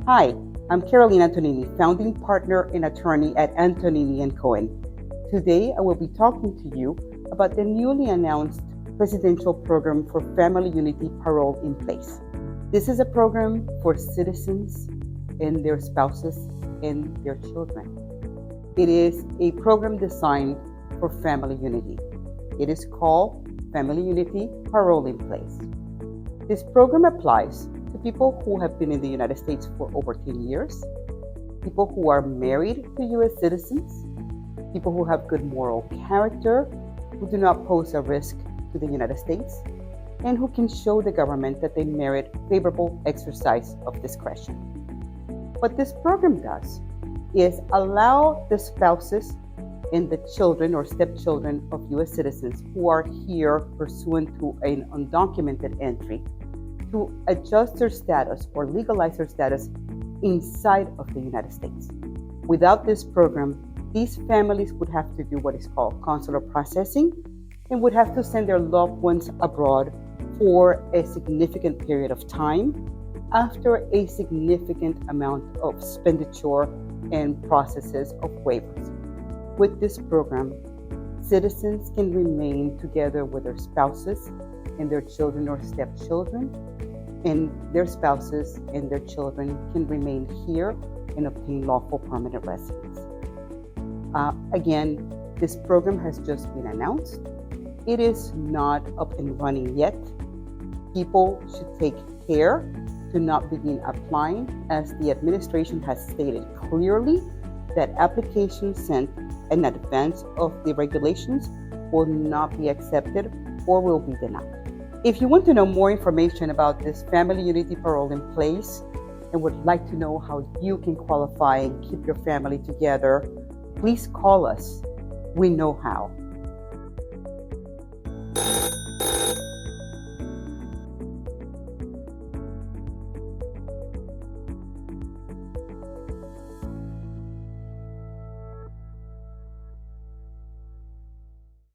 Hi, I'm Caroline Antonini, founding partner and attorney at Antonini Cohen. Today, I will be talking to you about the newly announced presidential program for Family Unity Parole in place. This is a program for citizens and their spouses and their children. It is a program designed for family unity. It is called Family Unity Parole in place. This program applies to people who have been in the United States for over 10 years, people who are married to U.S. citizens, people who have good moral character, who do not pose a risk to the United States, and who can show the government that they merit favorable exercise of discretion. What this program does is allow the spouses and the children or stepchildren of U.S. citizens who are here pursuant to an undocumented entry to adjust their status or legalize their status inside of the United States. Without this program, these families would have to do what is called consular processing and would have to send their loved ones abroad for a significant period of time after a significant amount of expenditure and processes of waivers. With this program, citizens can remain together with their spouses and their children or stepchildren, and their spouses and their children can remain here and obtain lawful permanent residence. Again, this program has just been announced. It is not up and running yet. People should take care to not begin applying, as the administration has stated clearly that applications sent in advance of the regulations will not be accepted or will be denied. If you want to know more information about this Family Unity Parole in place and would like to know how you can qualify and keep your family together, please call us. We know how.